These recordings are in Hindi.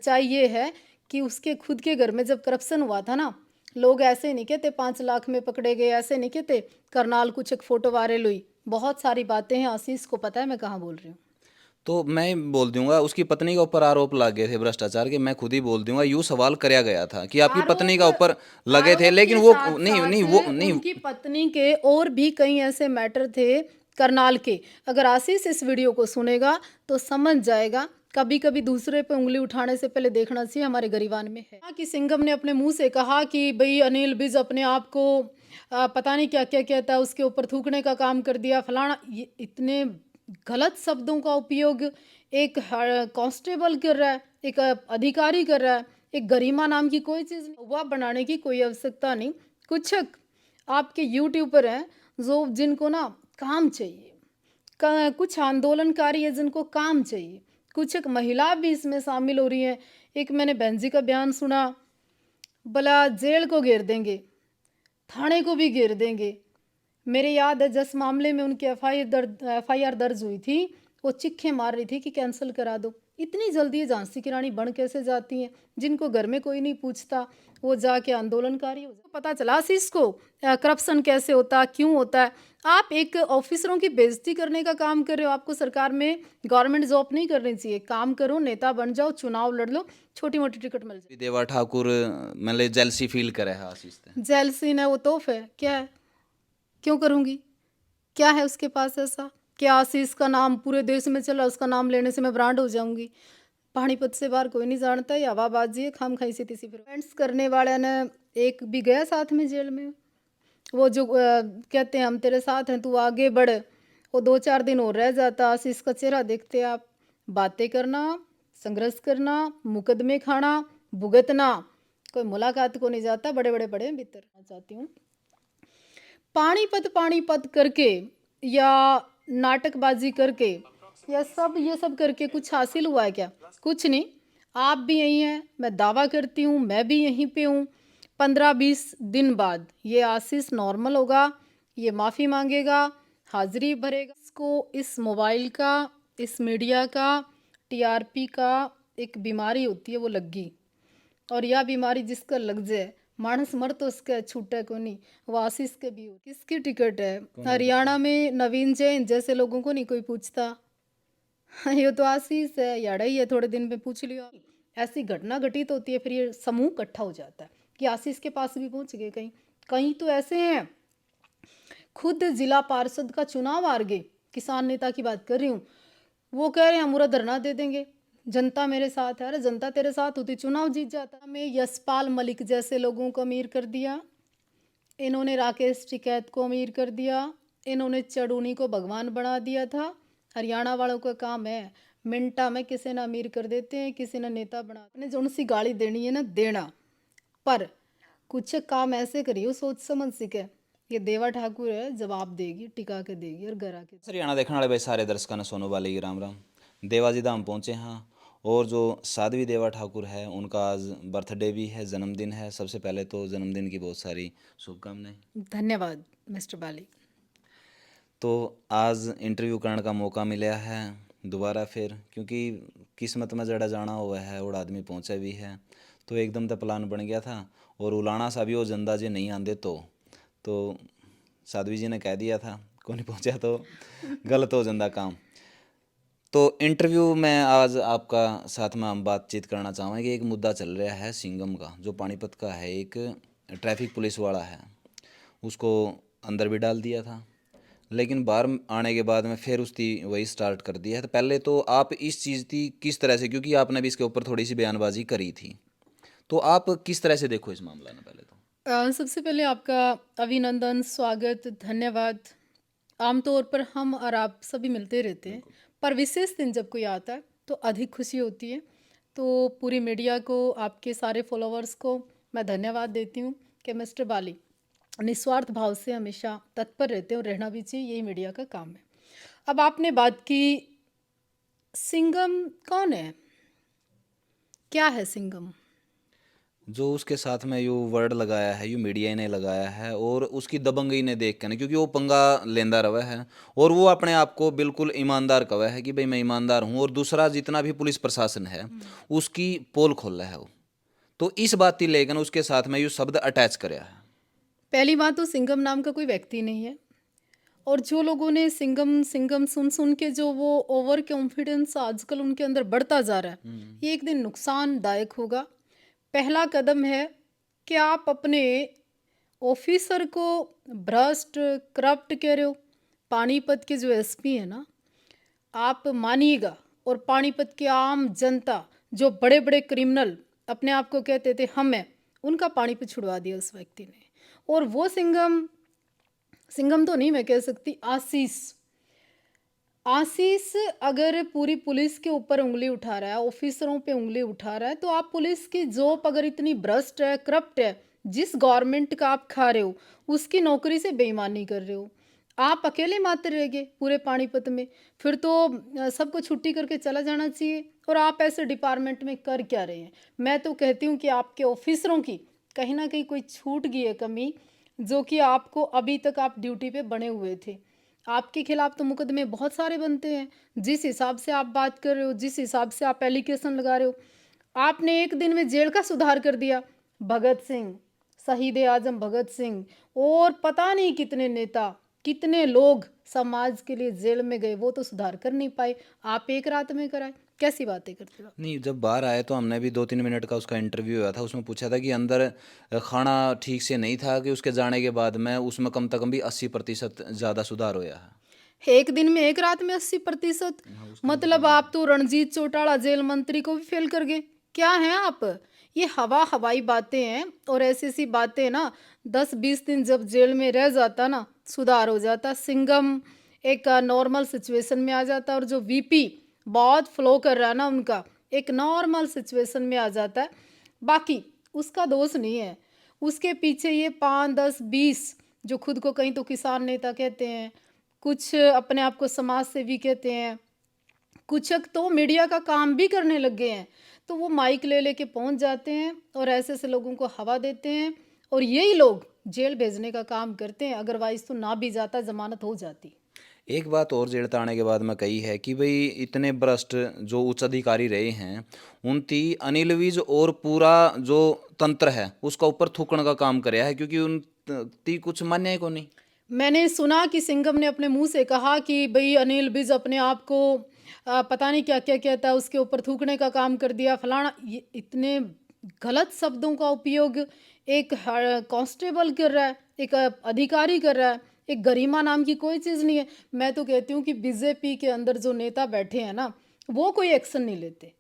सच्चाई ये है कि उसके खुद के घर में जब करप्शन हुआ था ना, लोग ऐसे नहीं कहते 5 लाख में पकड़े गए, ऐसे नहीं कहते करनाल कुछ एक फोटो वायरल हुई। बहुत सारी बातें हैं, आशीष को पता है मैं कहाँ बोल रही हूँ। तो मैं बोल दूंगा उसकी पत्नी के ऊपर आरोप लग गए थे भ्रष्टाचार के, मैं खुद ही बोल दूंगा यूं सवाल कराया गया था कि आपकी पत्नी आरोप का ऊपर लगे थे, आरोप लेकिन के वो साथ नहीं नहीं साथ वो नहीं। उनकी पत्नी के और भी कई ऐसे मैटर थे करनाल के। अगर आशीष इस वीडियो को सुनेगा तो समझ जाएगा। कभी कभी दूसरे पे उंगली उठाने से पहले देखना चाहिए हमारे गरिवान में है। कि सिंघम ने अपने मुंह से कहा कि भाई अनिल विज अपने आप को पता नहीं क्या क्या कहता है, उसके ऊपर थूकने का काम कर दिया फलाना। ये इतने गलत शब्दों का उपयोग एक कांस्टेबल कर रहा है, एक अधिकारी कर रहा है। एक गरिमा नाम की कोई चीज़ नहीं, वह बनाने की कोई आवश्यकता नहीं। कुछ आपके यूट्यूबर हैं जो जिनको ना काम चाहिए, कुछ आंदोलनकारी है जिनको काम चाहिए, कुछ एक महिला भी इसमें शामिल हो रही हैं। एक मैंने बहन जी का बयान सुना, भला जेल को घेर देंगे, थाने को भी घेर देंगे। मेरे याद है जिस मामले में उनकी एफआईआर दर्ज हुई थी, वो चिक्के मार रही थी कि कैंसिल करा दो। इतनी जल्दी ये झांसी की रानी बन कैसे जाती हैं, जिनको घर में कोई नहीं पूछता वो जाके आंदोलनकारी हो जाए। पता चला आशीष को करप्शन कैसे होता, क्यों होता है। आप एक ऑफिसरों की बेइज्जती करने का काम कर रहे हो। आपको सरकार में गवर्नमेंट जॉब नहीं करनी चाहिए, काम करो, नेता बन जाओ, चुनाव लड़ लो, छोटी मोटी टिकट मिल जाए। देवा ठाकुर मतलब जेलसी फील करे है आशीष से। जेलसी है वो तोहफ है क्या है, क्यों करूँगी, क्या है उसके पास ऐसा। क्या आशीष का नाम पूरे देश में चला, उसका नाम लेने से मैं ब्रांड हो जाऊंगी। पानीपत से बाहर कोई नहीं जानता, ये हवाबाजी है, खाम खाई से तीसी फिर फ्रेंड्स करने वाले ने एक भी गया साथ में जेल में। वो जो कहते हैं हम तेरे साथ हैं तू आगे बढ़, वो 2-4 दिन और रह जाता। आशीष का चेहरा देखते आप, बातें करना, संघर्ष करना, मुकदमे खाना, भुगतना, कोई मुलाकात को नहीं जाता। बड़े बड़े बड़े भीतर चाहती हूँ पानीपत पानीपत करके या नाटकबाजी करके या ये सब करके कुछ हासिल हुआ है क्या? कुछ नहीं। आप भी यहीं हैं, मैं दावा करती हूँ मैं भी यहीं पे हूँ। 15-20 दिन बाद ये आशीष नॉर्मल होगा, ये माफ़ी मांगेगा, हाजिरी भरेगा। इसको इस मोबाइल का, इस मीडिया का, टीआरपी का एक बीमारी होती है, वो लगी। और यह बीमारी जिसका लग जाए मानस मर तो उसका छूटा को नहीं। वो आशीष के भी हो। किसकी टिकट है हरियाणा में? नवीन जैन जैसे लोगों को नहीं कोई पूछता। ये तो आशीष है, याड़ा ही है, थोड़े दिन में पूछ लियो। ऐसी घटना घटित होती है, फिर ये समूह इकट्ठा हो जाता है कि आशीष के पास भी पहुंच गए। कहीं कहीं तो ऐसे हैं खुद जिला पार्षद का चुनाव हार गए, किसान नेता की बात कर रही हूँ, वो कह रहे हैं हम पूरा धरना दे देंगे, जनता मेरे साथ है। अरे जनता तेरे साथ होती चुनाव जीत जाता। हमें यशपाल मलिक जैसे लोगों को अमीर कर दिया, इन्होंने राकेश टिकैत को अमीर कर दिया, इन्होंने चड़ूनी को भगवान बना दिया था। हरियाणा वालों का काम है मिनटा में किसी ने अमीर कर देते हैं, किसी ने नेता बना। अपने जो उनसी गाली देनी है ना देना, पर कुछ काम ऐसे करियो सोच समझ सीखे। ये देवा ठाकुर है, जवाब देगी, टिका के देगी और घर आके। हरियाणा देखने वाले भाई सारे दर्शकों ने सोनू वाले की राम राम। देवाजी धाम पहुँचे हैं, और जो साध्वी देवा ठाकुर है उनका आज बर्थडे भी है, जन्मदिन है। सबसे पहले तो जन्मदिन की बहुत सारी शुभकामनाएं। धन्यवाद मिस्टर बाली। तो आज इंटरव्यू करने का मौका मिला है दोबारा फिर, क्योंकि किस्मत में जड़ा जाना हुआ है और आदमी पहुँचा भी है। तो एकदम तो प्लान बन गया था, और उलाना सा भी वो जंदा जी नहीं आंदे तो साध्वी जी ने कह दिया था को नहीं पहुँचा तो गलत हो जंदा काम। तो इंटरव्यू में आज आपका साथ में हम बातचीत करना चाहेंगे कि एक मुद्दा चल रहा है सिंघम का, जो पानीपत का है। एक ट्रैफिक पुलिस वाला है, उसको अंदर भी डाल दिया था, लेकिन बाहर आने के बाद में फिर उसकी वही स्टार्ट कर दिया है। तो पहले तो आप इस चीज़ की किस तरह से, क्योंकि आपने भी इसके ऊपर थोड़ी सी बयानबाजी करी थी, तो आप किस तरह से देखो इस मामला में पहले तो। सबसे पहले आपका अभिनंदन, स्वागत, धन्यवाद। आमतौर पर हम और आप सभी मिलते रहते हैं, पर विशेष दिन जब कोई आता है तो अधिक खुशी होती है। तो पूरी मीडिया को, आपके सारे फॉलोअर्स को मैं धन्यवाद देती हूँ कि मिस्टर बाली निस्वार्थ भाव से हमेशा तत्पर रहते हैं, और रहना भी चाहिए, यही मीडिया का काम है। अब आपने बात की सिंघम कौन है, क्या है सिंघम? जो उसके साथ में यू वर्ड लगाया है, यू मीडिया ने लगाया है और उसकी दबंगई ने देख के ना, क्योंकि वो पंगा लेंदा रहा है और वो अपने आप को बिल्कुल ईमानदार कहा है कि भाई मैं ईमानदार हूँ, और दूसरा जितना भी पुलिस प्रशासन है उसकी पोल खोल है वो। तो इस बात की लेकिन उसके साथ में यू शब्द अटैच कराया है। पहली बात तो सिंघम नाम का कोई व्यक्ति नहीं है, और जो लोगों ने सिंघम सिंघम सुन सुन के जो वो ओवर कॉन्फिडेंस आजकल उनके अंदर बढ़ता जा रहा है, ये एक दिन नुकसानदायक होगा। पहला कदम है कि आप अपने ऑफिसर को भ्रष्ट करप्ट कह रहे हो। पानीपत के जो एसपी है ना, आप मानिएगा, और पानीपत की आम जनता, जो बड़े बड़े क्रिमिनल अपने आप को कहते थे हम हैं, उनका पानीपत छुड़वा दिया उस व्यक्ति ने। और वो सिंघम, सिंघम तो नहीं मैं कह सकती, आशीष, आशीष अगर पूरी पुलिस के ऊपर उंगली उठा रहा है, ऑफिसरों पे उंगली उठा रहा है, तो आप पुलिस की जॉब अगर इतनी भ्रष्ट है, करप्ट है, जिस गवर्नमेंट का आप खा रहे हो उसकी नौकरी से बेईमानी कर रहे हो, आप अकेले मात्र रह गए पूरे पानीपत में, फिर तो सबको छुट्टी करके चला जाना चाहिए। और आप ऐसे डिपार्टमेंट में कर क्या रहे हैं? मैं तो कहती हूँ कि आपके ऑफिसरों की कहीं ना कहीं कोई छूट गई है कमी, जो कि आपको अभी तक आप ड्यूटी पे बने हुए थे। आपके खिलाफ तो मुकदमे बहुत सारे बनते हैं, जिस हिसाब से आप बात कर रहे हो, जिस हिसाब से आप एलिगेशन लगा रहे हो। आपने एक दिन में जेल का सुधार कर दिया। भगत सिंह, शहीद आजम भगत सिंह और पता नहीं कितने नेता, कितने लोग समाज के लिए जेल में गए, वो तो सुधार कर नहीं पाए, आप एक रात में कराए। कैसी बातें करते हो आप? नहीं, जब बाहर आए तो हमने भी 2-3 मिनट का उसका इंटरव्यू हुआ था, उसमें पूछा था कि अंदर खाना ठीक से नहीं था, कि उसके जाने के बाद में उसमें कम से कम भी 80% ज़्यादा सुधार होया है। एक दिन में, एक रात में 80%? मतलब आप तो रणजीत चौटाला जेल मंत्री को भी फेल कर गए। क्या हैं आप? ये हवाई बातें हैं, और ऐसी ऐसी बातें ना 10-20 दिन जब जेल में रह जाता ना, सुधार हो जाता। सिंघम एक नॉर्मल सिचुएशन में आ जाता, और जो वीपी बहुत फ्लो कर रहा है ना उनका, एक नॉर्मल सिचुएशन में आ जाता है। बाकी उसका दोष नहीं है, उसके पीछे ये 5, 10, 20 जो खुद को कहीं तो किसान नेता कहते हैं, कुछ अपने आप को समाज सेवी कहते हैं, कुछ तो मीडिया का काम भी करने लग गए हैं, तो वो माइक ले लेके पहुंच जाते हैं और ऐसे ऐसे लोगों को हवा देते हैं, और यही लोग जेल भेजने का काम करते हैं। अदरवाइज तो ना भी जाता, जमानत हो जाती। एक बात और जेल आने के बाद में कही है कि भाई इतने भ्रष्ट जो उच्च अधिकारी रहे हैं, उनती अनिल विज और पूरा जो तंत्र है उसका ऊपर थूकने का काम कराया है, क्योंकि उन ती कुछ मान्य है को नहीं। मैंने सुना कि सिंघम ने अपने मुंह से कहा कि भाई अनिल विज अपने आप को पता नहीं क्या क्या कहता है, उसके ऊपर थूकने का काम कर दिया फलाना। ये इतने गलत शब्दों का उपयोग एक कांस्टेबल कर रहा है, एक अधिकारी कर रहा है। एक गरिमा नाम की कोई चीज़ नहीं है। मैं तो कहती हूँ कि बीजेपी के अंदर जो नेता बैठे हैं ना, वो कोई एक्शन नहीं लेते।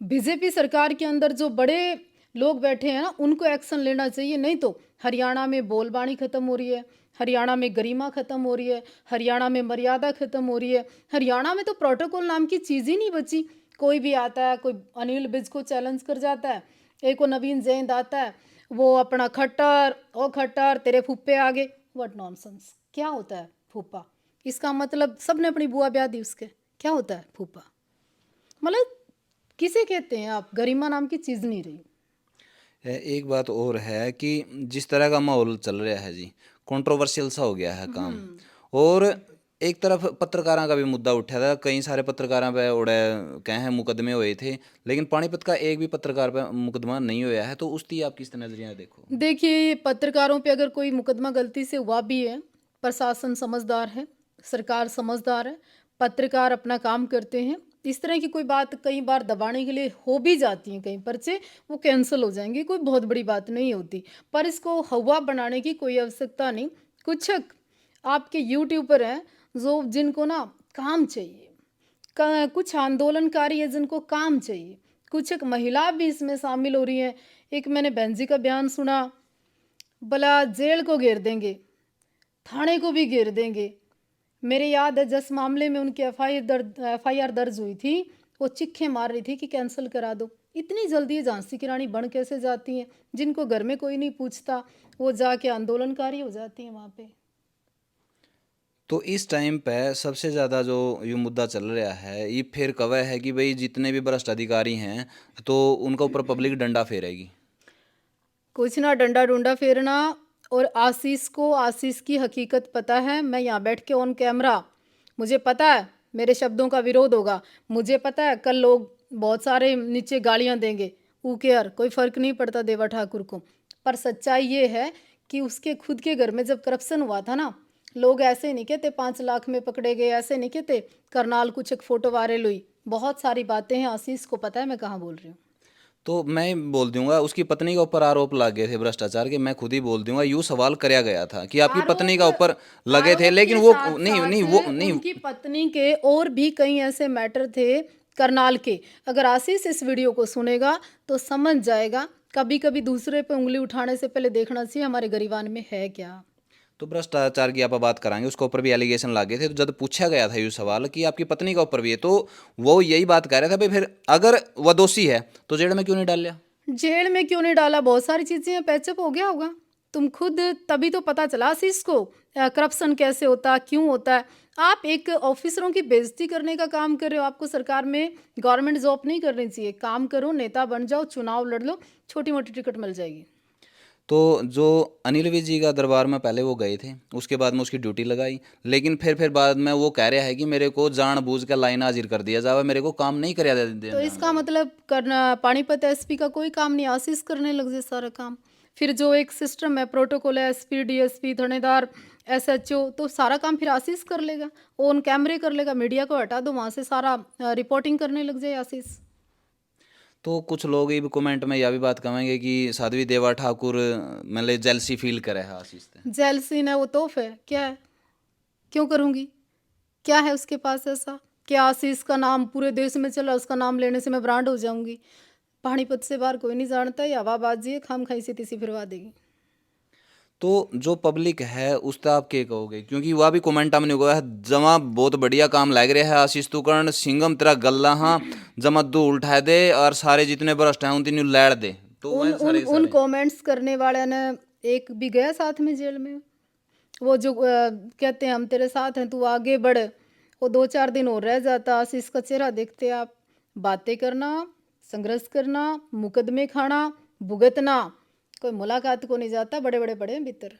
बीजेपी सरकार के अंदर जो बड़े लोग बैठे हैं ना, उनको एक्शन लेना चाहिए। नहीं तो हरियाणा में बोलबाणी खत्म हो रही है, हरियाणा में गरिमा खत्म हो रही है, हरियाणा में मर्यादा खत्म हो रही है, हरियाणा में तो प्रोटोकॉल नाम की चीज़ ही नहीं बची। कोई भी आता है, कोई अनिल विज को चैलेंज कर जाता है, एक को नवीन जैन आता है, वो अपना खट्टर ओ खट्टर तेरे फूफे आ गए। What nonsense! क्या होता है फूफा? इसका मतलब सबने अपनी बुआ ब्याह दी उसके। क्या होता है फूफा? मतलब किसे कहते हैं आप? गरिमा नाम की चीज़ नहीं रही। एक बात और है कि जिस तरह का माहौल चल रहा है जी, कंट्रोवर्शियल सा हो गया है काम। और एक तरफ पत्रकारों का भी मुद्दा उठा था, कई सारे पत्रकारों पे उड़े कहे हैं मुकदमे हुए थे, लेकिन पानीपत का एक भी पत्रकार पे मुकदमा नहीं हुआ है। तो उसकी आप किस नजरिया देखो? देखिए, ये पत्रकारों पे अगर कोई मुकदमा गलती से हुआ भी है, प्रशासन समझदार है, सरकार समझदार है, पत्रकार अपना काम करते हैं। इस तरह की कोई बात कई बार दबाने के लिए हो भी जाती हैं, कई पर्चे वो कैंसिल हो जाएंगे, कोई बहुत बड़ी बात नहीं होती। पर इसको हवा बनाने की कोई आवश्यकता नहीं। कुछ आपके यूट्यूबर हैं जो जिनको ना काम चाहिए, कुछ आंदोलनकारी है जिनको काम चाहिए, कुछ एक महिला भी इसमें शामिल हो रही हैं। एक मैंने बहन जी का बयान सुना, भला जेल को घेर देंगे, थाने को भी घेर देंगे। मेरे याद है जिस मामले में उनकी एफआईआर दर्ज हुई थी, वो चिक्खे मार रही थी कि कैंसिल करा दो। इतनी जल्दी ये झांसी की रानी बन कैसे जाती हैं? जिनको घर में कोई नहीं पूछता, वो जाके आंदोलनकारी हो जाती हैं वहाँ पे। तो इस टाइम पे सबसे ज़्यादा जो ये मुद्दा चल रहा है, ये फिर कवा है कि भाई जितने भी भ्रष्ट अधिकारी हैं तो उनका ऊपर पब्लिक डंडा फेरेगी। कुछ ना डंडा डूंडा फेरना। और आशीष को आशीष की हकीकत पता है। मैं यहाँ बैठ के ऑन कैमरा, मुझे पता है मेरे शब्दों का विरोध होगा, मुझे पता है कल लोग बहुत सारे नीचे गालियाँ देंगे। ऊ केयर, कोई फ़र्क नहीं पड़ता देवा ठाकुर को। पर सच्चाई ये है कि उसके खुद के घर में जब करप्शन हुआ था ना, लोग ऐसे नहीं कहते 5 लाख में पकड़े गए, ऐसे नहीं कहते करनाल कुछ एक फ़ोटो वायरल हुई। बहुत सारी बातें हैं, आशीष को पता है मैं कहाँ बोल रही हूँ। तो मैं बोल दूंगा उसकी पत्नी के ऊपर आरोप लग गए थे भ्रष्टाचार के, मैं खुद ही बोल दूंगा यूं सवाल कराया गया था कि आपकी पत्नी आरोप का ऊपर लगे थे, आरोप लेकिन के वो साथ नहीं साथ नहीं वो नहीं। उनकी पत्नी के और भी कई ऐसे मैटर थे करनाल के। अगर आशीष इस वीडियो को सुनेगा तो समझ जाएगा। कभी कभी दूसरे पे उंगली उठाने से पहले देखना चाहिए हमारे गरिवान में है क्या। तो भ्रष्टाचार की आप बात कराएंगे, उसके ऊपर भी एलिगेशन लागे थे। तो जब पूछा गया था ये सवाल कि आपकी पत्नी का ऊपर भी है, तो वो यही बात कह रहा था भाई फिर अगर वह दोषी है तो जेल में क्यों नहीं डाल लिया। जेल में क्यों नहीं डाला, बहुत सारी चीजें पैचअप हो गया होगा। तुम खुद, तभी तो पता चला आशीष को करप्शन कैसे होता है, क्यों होता है। आप एक ऑफिसरों की बेइज्जती करने का काम कर रहे हो। आपको सरकार में गवर्नमेंट जॉब नहीं करनी चाहिए। काम करो, नेता बन जाओ, चुनाव लड़ लो, छोटी मोटी टिकट मिल जाएगी। तो जो अनिल विज जी का दरबार में पहले वो गए थे, उसके बाद में उसकी ड्यूटी लगाई, लेकिन फिर बाद में वो कह रहा है कि मेरे को जानबूझ कर लाइन हाजिर कर दिया जाए, मेरे को काम नहीं कराया तो इसका मतलब करना पानीपत एसपी का कोई काम नहीं, आशीष करने लग जाए सारा काम। फिर जो एक सिस्टम है, प्रोटोकॉल है, एसपी डीएसपी थानेदार एसएचओ, तो सारा काम फिर आशीष कर लेगा। ऑन कैमरे कर लेगा। मीडिया को हटा दो वहाँ से, सारा रिपोर्टिंग करने लग जाए आशीष। तो कुछ लोग ये भी कमेंट में यह भी बात कहेंगे कि साध्वी देवा ठाकुर मतलब जेलसी फील करे है आशीष से। जेलसी ने वो तोहफ है, क्या है, क्यों करूँगी, क्या है उसके पास ऐसा। क्या आशीष का नाम पूरे देश में चला, उसका नाम लेने से मैं ब्रांड हो जाऊंगी। पानीपत से बाहर कोई नहीं जानता, ये हवाबाजी है, खाम खाई से तीसी फिरवा देगी। तो जो पब्लिक है उस पर आप क्या कहोगे, क्योंकि वह भी कमेंट हमने हुआ है जमा बहुत बढ़िया काम लग रहा है आशीष तू करण सिंगम तेरा गल्ला हाँ जमा दू उठाए दे और सारे जितने भ्रष्ट हैं उन तीनों लैड़ दे। तो उन वह उन सारे उन सारे कमेंट्स करने वाले ने एक भी गया साथ में जेल में। वो जो कहते हैं हम तेरे साथ हैं, तू आगे बढ़, वो 2-4 दिन और रह जाता। आशीष का चेहरा देखते आप, बातें करना, संघर्ष करना, मुकदमे खाना, भुगतना, कोई मुलाकात को नहीं जाता। बड़े बड़े बड़े हैं भीतर।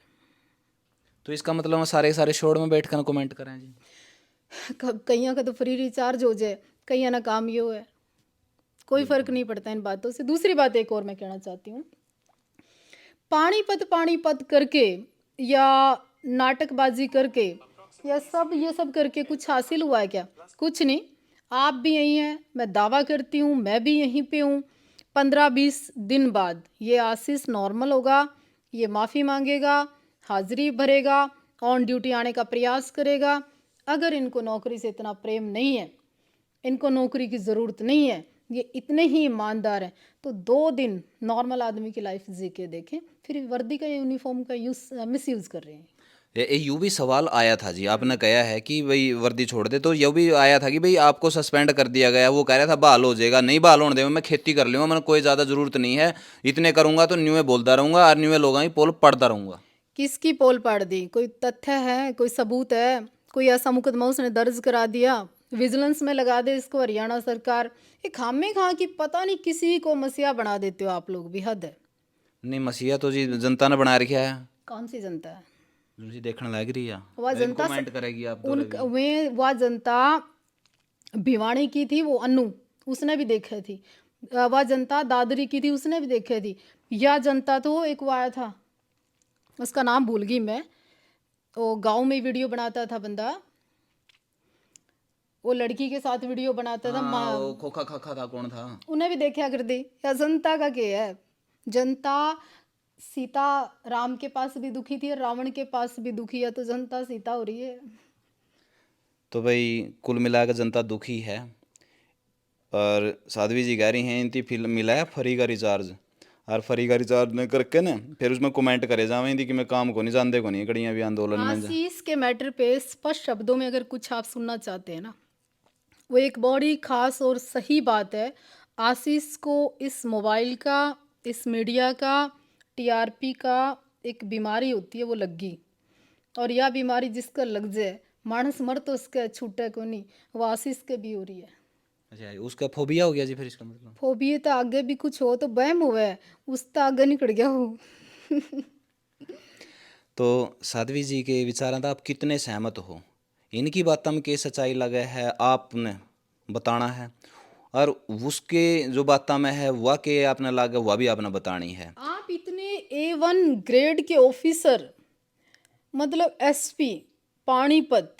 तो इसका मतलब हम सारे सारे शोर में बैठ कर कमेंट करें जी। कईया का तो फ्री रिचार्ज हो जाए, कईया ना काम ये है, कोई फर्क नहीं पड़ता इन बातों से। दूसरी बात एक और मैं कहना चाहती हूँ, पानीपत पानीपत करके या नाटकबाजी करके या ये सब करके कुछ हासिल हुआ है क्या? कुछ नहीं। आप भी यहीं हैं, मैं दावा करती हूँ मैं भी यहीं पे हूँ। 15-20 दिन बाद ये आशीष नॉर्मल होगा, ये माफ़ी मांगेगा, हाजिरी भरेगा, ऑन ड्यूटी आने का प्रयास करेगा। अगर इनको नौकरी से इतना प्रेम नहीं है, इनको नौकरी की ज़रूरत नहीं है, ये इतने ही ईमानदार हैं, तो 2 दिन नॉर्मल आदमी की लाइफ जी के देखें। फिर वर्दी का यूनिफॉर्म का मिसयूज़ कर रहे हैं। ये यूं भी सवाल आया था जी, आपने कहा है कि भाई वर्दी छोड़ दे, तो यह भी आया था कि भाई आपको सस्पेंड कर दिया गया, वो कह रहा था बहाल हो जाएगा, नहीं बहाल होने देगा, मैं खेती कर लूँगा, मैंने कोई ज़्यादा ज़रूरत नहीं है, इतने करूँगा तो न्यू में बोलता रहूँगा और न्यू में लोगों की पोल पढ़ता रहूँगा। किसकी पोल पाड़ दी? कोई तथ्य है, कोई सबूत है, कोई ऐसा मुकदमा उसने दर्ज करा दिया, विजिलेंस में लगा दे इसको हरियाणा सरकार। ये खामे खा की पता नहीं किसी को मसीहा बना देते हो आप लोग भी, हद है। नहीं मसीहा तो जी जनता ने बना रखा है, कौन सी जनता है? जो जी देखने लग रही है, वह जनता कमेंट करेगी आप उन तो वे वह जनता भिवानी की थी, वो अन्नू, उसने भी देखी थी। वह जनता दादरी की थी, उसने भी देखी थी। यह जनता तो एक वो आया था, उसका नाम भूल गई मैं, वो गांव में वीडियो बनाता था बंदा, वो लड़की के साथ वीडियो बनाता था। हाँ वो खोखा खाखा था, कौन था। उन्हें भी देखा कर दी। या जनता का क्या है? जनता सीता राम के पास भी दुखी थी और रावण के पास भी दुखी है, तो जनता सीता हो रही है। तो भाई कुल मिलाकर जनता दुखी है, और साध्वी जी कह रही हैं इनकी फिल्म मिला है फ्री का रिचार्ज, और फ्री का रिचार्ज न करके ना फिर उसमें कमेंट करे जावे इंदी कि मैं काम को नहीं जानते को नहीं कड़ियाँ भी आंदोलन में जा। आशीष के मैटर पे स्पष्ट शब्दों में अगर कुछ आप सुनना चाहते हैं ना, वो एक बड़ी खास और सही बात है। आशीष को इस मोबाइल का, इस मीडिया का, टीआरपी का एक बीमारी होती है, वो लग गई। और यह बीमारी जिसका लग जाए, मानस मर तो उसके छूटे को नहीं, वो आशीष के भी हो रही है। अच्छा, उसका फोबिया हो गया जी फिर इसका मतलब। फोबिया तो आगे भी कुछ हो तो वहम हुआ है, उस तो आगे निकल गया हो। तो साध्वी जी के विचारों का आप कितने सहमत हो? इनकी बातों में के सच्चाई लगे है आपने बताना है, और उसके जो बातों में है वह के आपने लगे वह भी आपने बतानी है। आप इतने A1 ग्रेड के ऑफिसर, मतलब एसपी पानीपत,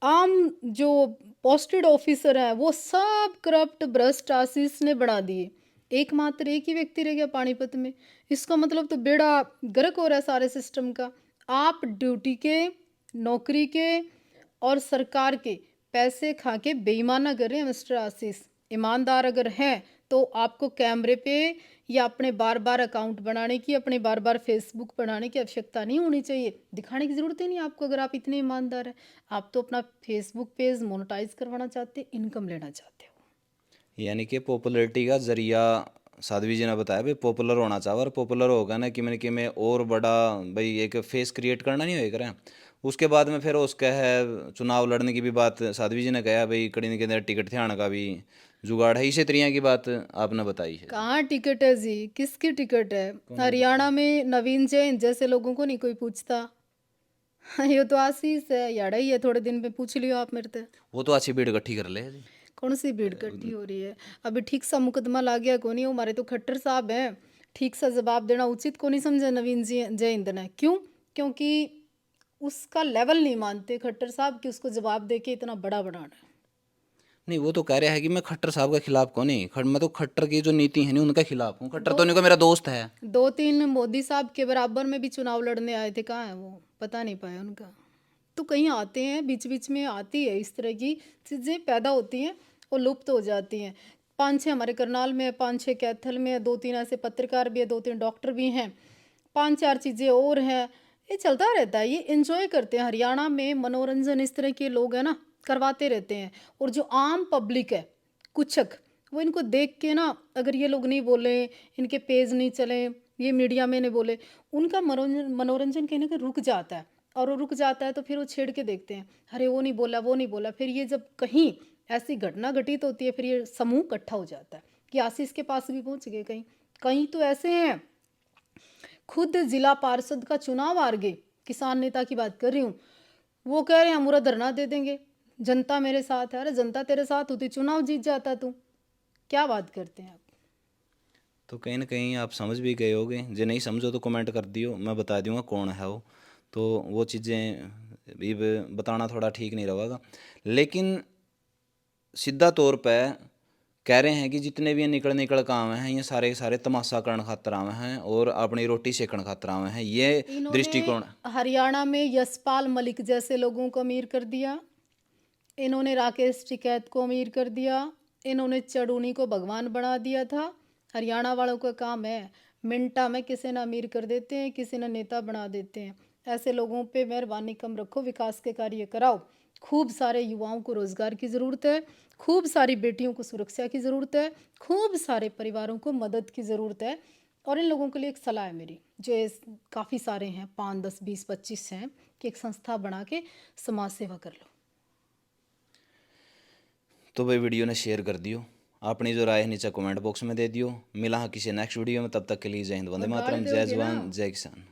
आम जो पोस्टेड ऑफिसर है वो सब करप्ट भ्रष्ट आशीष ने बना दिए। एकमात्र एक ही व्यक्ति रह गया पानीपत में। इसका मतलब तो बेड़ा गर्क हो रहा है सारे सिस्टम का। आप ड्यूटी के, नौकरी के और सरकार के पैसे खा के बेईमाना कर रहे हैं मिस्टर आशीष। ईमानदार अगर हैं तो आपको कैमरे पे या अपने बार बार अकाउंट बनाने की, अपने बार बार फेसबुक बनाने की आवश्यकता नहीं होनी चाहिए। दिखाने की ज़रूरत ही नहीं आपको अगर आप इतने ईमानदार हैं। आप तो अपना फेसबुक पेज मोनेटाइज करवाना चाहते हैं, इनकम लेना चाहते हो। यानी कि पॉपुलैरिटी का जरिया साध्वी जी ने बताया भाई पॉपुलर होना चाहिए, और पॉपुलर होगा ना कि में और बड़ा भाई एक फेस क्रिएट करना नहीं होएगा। उसके बाद में फिर उसका है चुनाव लड़ने की भी बात साध्वी जी ने कहा भाई कड़ी के अंदर टिकट थे आने का भी जुगाड़ है, इसी तरह की बात आपने बताई है। कहाँ टिकट है जी, किसकी टिकट है? हरियाणा में नवीन जैन जैसे लोगों को नहीं कोई पूछता। ये तो आशीष है, याड़ा ही है, थोड़े दिन में पूछ लियो आप मेरे से। वो तो अच्छी भीड़ इकट्ठी कर ले जी। कौन सी भीड़ इकट्ठी हो रही है? अभी ठीक सा मुकदमा ला गया को नहीं, हमारे तो खट्टर साहब हैं, ठीक सा जवाब देना उचित को नहीं समझा नवीन जी जयंत ने। क्यों? क्योंकि उसका लेवल नहीं मानते खट्टर साहब कि उसको जवाब दे के इतना बड़ा बनाना है। नहीं, वो तो कह रहा है कि मैं खट्टर साहब के खिलाफ कौन नहीं, मैं तो खट्टर की जो नीति है नहीं उनके खिलाफ हूँ। खट्टर तो नहीं को मेरा दोस्त है। 2-3 मोदी साहब के बराबर में भी चुनाव लड़ने आए थे, कहाँ है वो? पता नहीं पाया उनका। तो कहीं आते हैं, बीच बीच में आती है इस तरह की चीज़ें पैदा होती हैं और लुप्त हो जाती हैं। 5-6 हमारे करनाल में है, 5-6 कैथल में है, 2-3 ऐसे पत्रकार भी है, 2-3 डॉक्टर भी हैं, 5-4 चीज़ें और हैं। ये चलता रहता है, ये एंजॉय करते हैं। हरियाणा में मनोरंजन इस तरह के लोग हैं ना, करवाते रहते हैं। और जो आम पब्लिक है, कुछक, वो इनको देख के ना, अगर ये लोग नहीं बोले, इनके पेज नहीं चले, ये मीडिया में नहीं बोले, उनका मनोरंजन मनोरंजन कहीं ना कहीं रुक जाता है। और वो रुक जाता है तो फिर वो छेड़ के देखते हैं, अरे वो नहीं बोला, वो नहीं बोला। फिर ये जब कहीं ऐसी घटना घटित होती है, फिर ये समूह इकट्ठा हो जाता है कि आशीष के पास भी पहुंच गए। कहीं कहीं तो ऐसे हैं, खुद जिला पार्षद का चुनाव हार गए, किसान नेता की बात कर रही हूँ, वो कह रहे हैं हम पूरा धरना दे देंगे, जनता मेरे साथ है। अरे जनता तेरे साथ होती चुनाव जीत जाता तू, क्या बात करते हैं आप? तो कहीं ना कहीं आप समझ भी गए होगे, जो नहीं समझो तो कमेंट कर दियो, मैं बता दूंगा कौन है वो। तो वो चीज़ें भी बताना थोड़ा ठीक नहीं रहेगा, लेकिन सीधा तौर पे कह रहे हैं कि जितने भी ये निकल निकल के आवे हैं ये सारे के सारे तमाशा करने खातर आवे हैं और अपनी रोटी सेकने खातर आवे हैं, ये दृष्टिकोण। इन्होंने हरियाणा में यशपाल मलिक जैसे लोगों को अमीर कर दिया, इन्होंने राकेश टिकैत को अमीर कर दिया, इन्होंने चड़ूनी को भगवान बना दिया था। हरियाणा वालों का काम है, मिनटा में किसी ने अमीर कर देते हैं, किसी ने नेता बना देते हैं। ऐसे लोगों पे मेहरबानी कम रखो, विकास के कार्य कराओ। खूब सारे युवाओं को रोजगार की ज़रूरत है, खूब सारी बेटियों को सुरक्षा की ज़रूरत है, खूब सारे परिवारों को मदद की ज़रूरत है। और इन लोगों के लिए एक सलाह है मेरी, जो काफ़ी सारे हैं, 5, 10, 20, 25 हैं, कि एक संस्था बना के समाज सेवा कर लो। तो भाई वीडियो ने शेयर कर दियो, अपनी जो राय है नीचे कमेंट बॉक्स में दे दियो। मिला हाँ किसी नेक्स्ट वीडियो में, तब तक के लिए जय हिंद, वंदे और गाड़ मातरम, जय दोगे ना? जवान जय किसान।